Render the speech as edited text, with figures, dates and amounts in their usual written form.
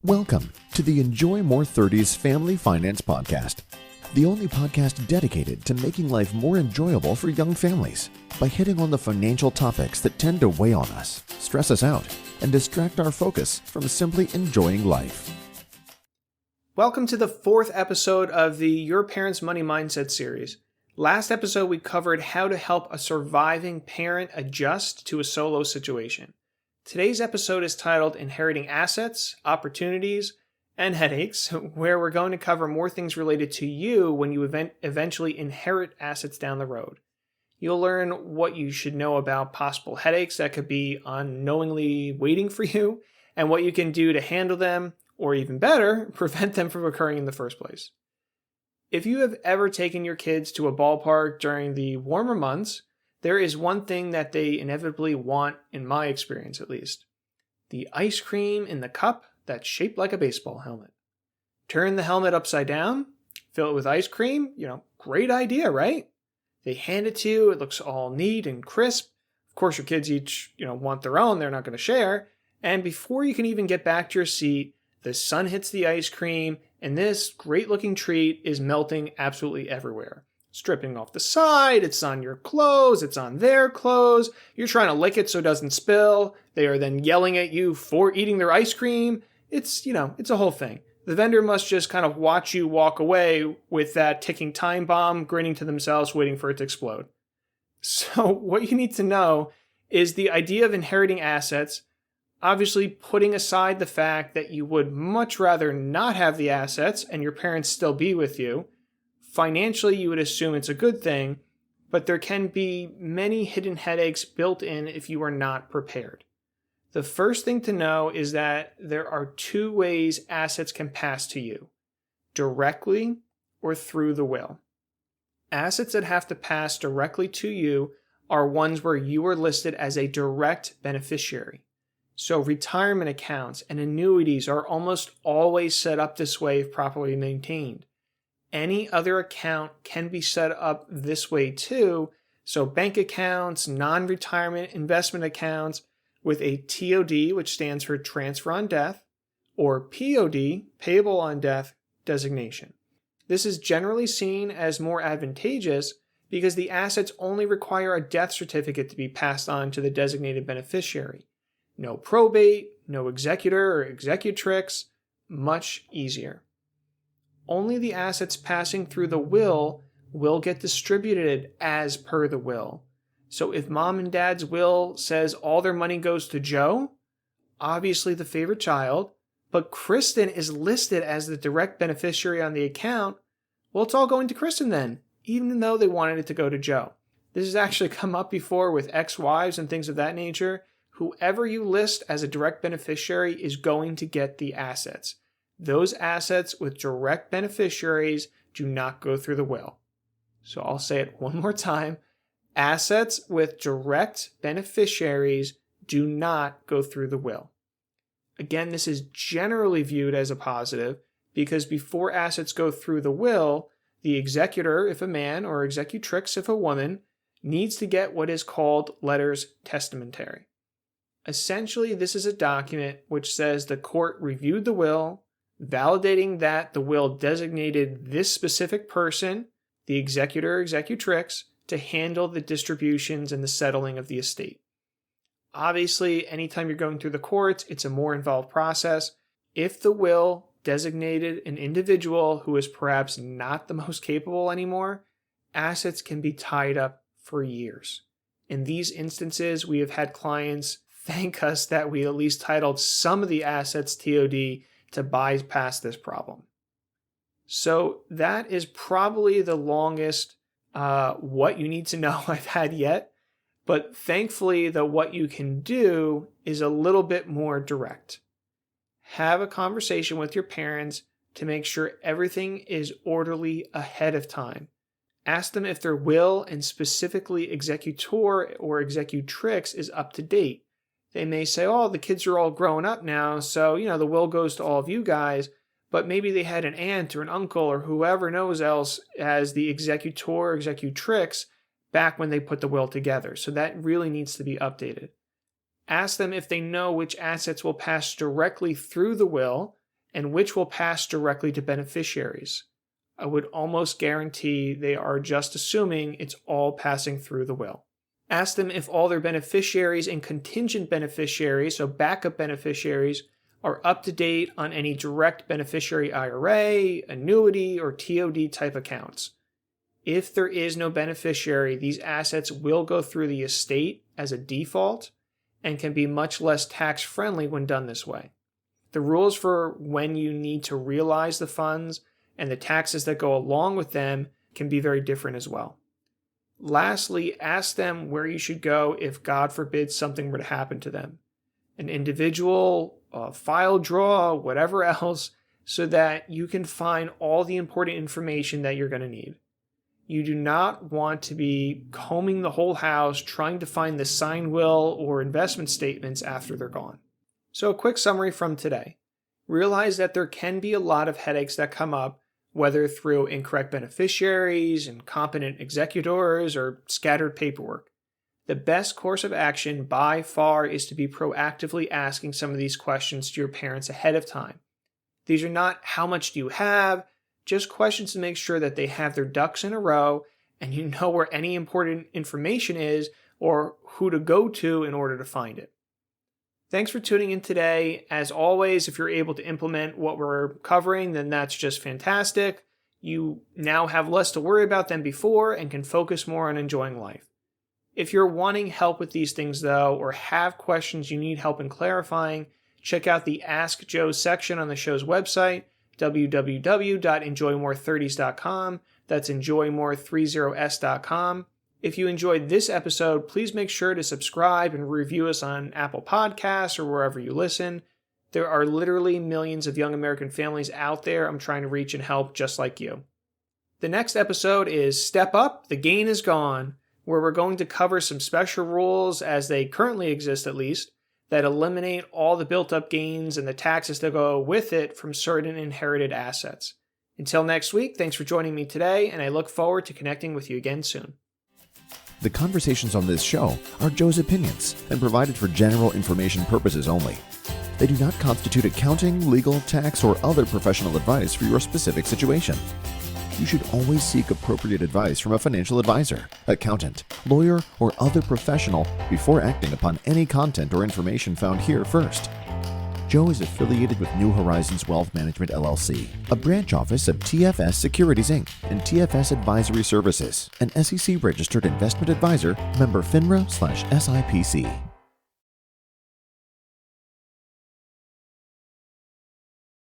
Welcome to the Enjoy More 30s Family Finance Podcast, the only podcast dedicated to making life more enjoyable for young families by hitting on the financial topics that tend to weigh on us, stress us out, and distract our focus from simply enjoying life. Welcome to the fourth episode of the Your Parents' Money Mindset series. Last episode, we covered how to help a surviving parent adjust to a solo situation. Today's episode is titled Inheriting Assets, Opportunities, and Headaches, where we're going to cover more things related to you when you eventually inherit assets down the road. You'll learn what you should know about possible headaches that could be unknowingly waiting for you, and what you can do to handle them, or even better, prevent them from occurring in the first place. If you have ever taken your kids to a ballpark during the warmer months, there is one thing that they inevitably want, in my experience at least. The ice cream in the cup that's shaped like a baseball helmet. Turn the helmet upside down, fill it with ice cream, great idea, right? They hand it to you, it looks all neat and crisp. Of course, your kids each, want their own, they're not going to share. And before you can even get back to your seat, the sun hits the ice cream, and this great-looking treat is melting absolutely everywhere. It's dripping off the side, it's on your clothes, it's on their clothes. You're trying to lick it so it doesn't spill. They are then yelling at you for eating their ice cream. It's a whole thing. The vendor must just kind of watch you walk away with that ticking time bomb, grinning to themselves, waiting for it to explode. So what you need to know is the idea of inheriting assets, obviously putting aside the fact that you would much rather not have the assets and your parents still be with you. Financially, you would assume it's a good thing, but there can be many hidden headaches built in if you are not prepared. The first thing to know is that there are two ways assets can pass to you, directly or through the will. Assets that have to pass directly to you are ones where you are listed as a direct beneficiary. So retirement accounts and annuities are almost always set up this way if properly maintained. Any other account can be set up this way too, so bank accounts, non-retirement investment accounts with a TOD, which stands for transfer on death, or POD, payable on death designation. This is generally seen as more advantageous because the assets only require a death certificate to be passed on to the designated beneficiary. No probate, no executor or executrix, much easier. Only the assets passing through the will get distributed as per the will. So if mom and dad's will says all their money goes to Joe, obviously the favorite child, but Kristen is listed as the direct beneficiary on the account, well, it's all going to Kristen then, even though they wanted it to go to Joe. This has actually come up before with ex-wives and things of that nature. Whoever you list as a direct beneficiary is going to get the assets. Those assets with direct beneficiaries do not go through the will. So I'll say it one more time. Assets with direct beneficiaries do not go through the will. Again, this is generally viewed as a positive because before assets go through the will, the executor, if a man, or executrix, if a woman, needs to get what is called letters testamentary. Essentially, this is a document which says the court reviewed the will, validating that the will designated this specific person, the executor or executrix, to handle the distributions and the settling of the estate. Obviously, anytime you're going through the courts, it's a more involved process. If the will designated an individual who is perhaps not the most capable anymore, assets can be tied up for years. In these instances, we have had clients thank us that we at least titled some of the assets TOD to bypass this problem. So that is probably the longest what you need to know I've had yet, but thankfully the what you can do is a little bit more direct. Have a conversation with your parents to make sure everything is orderly ahead of time. Ask them if their will and specifically executor or executrix is up to date. They may say, oh, the kids are all grown up now, so, the will goes to all of you guys, but maybe they had an aunt or an uncle or whoever knows else as the executor or executrix back when they put the will together. So that really needs to be updated. Ask them if they know which assets will pass directly through the will and which will pass directly to beneficiaries. I would almost guarantee they are just assuming it's all passing through the will. Ask them if all their beneficiaries and contingent beneficiaries, so backup beneficiaries, are up to date on any direct beneficiary IRA, annuity, or TOD type accounts. If there is no beneficiary, these assets will go through the estate as a default and can be much less tax-friendly when done this way. The rules for when you need to realize the funds and the taxes that go along with them can be very different as well. Lastly, ask them where you should go if, God forbid, something were to happen to them. An individual, a file draw, whatever else, so that you can find all the important information that you're going to need. You do not want to be combing the whole house trying to find the signed will or investment statements after they're gone. So a quick summary from today. Realize that there can be a lot of headaches that come up, whether through incorrect beneficiaries, incompetent executors, or scattered paperwork. The best course of action by far is to be proactively asking some of these questions to your parents ahead of time. These are not how much do you have, just questions to make sure that they have their ducks in a row and you know where any important information is or who to go to in order to find it. Thanks for tuning in today. As always, if you're able to implement what we're covering, then that's just fantastic. You now have less to worry about than before and can focus more on enjoying life. If you're wanting help with these things, though, or have questions you need help in clarifying, check out the Ask Joe section on the show's website, www.enjoymore30s.com. That's enjoymore30s.com. If you enjoyed this episode, please make sure to subscribe and review us on Apple Podcasts or wherever you listen. There are literally millions of young American families out there I'm trying to reach and help just like you. The next episode is Step Up, the Gain is Gone, where we're going to cover some special rules, as they currently exist at least, that eliminate all the built-up gains and the taxes that go with it from certain inherited assets. Until next week, thanks for joining me today, and I look forward to connecting with you again soon. The conversations on this show are Joe's opinions and provided for general information purposes only. They do not constitute accounting, legal, tax, or other professional advice for your specific situation. You should always seek appropriate advice from a financial advisor, accountant, lawyer, or other professional before acting upon any content or information found here first. Joe is affiliated with New Horizons Wealth Management, LLC, a branch office of TFS Securities, Inc., and TFS Advisory Services, an SEC-registered investment advisor, member FINRA/SIPC.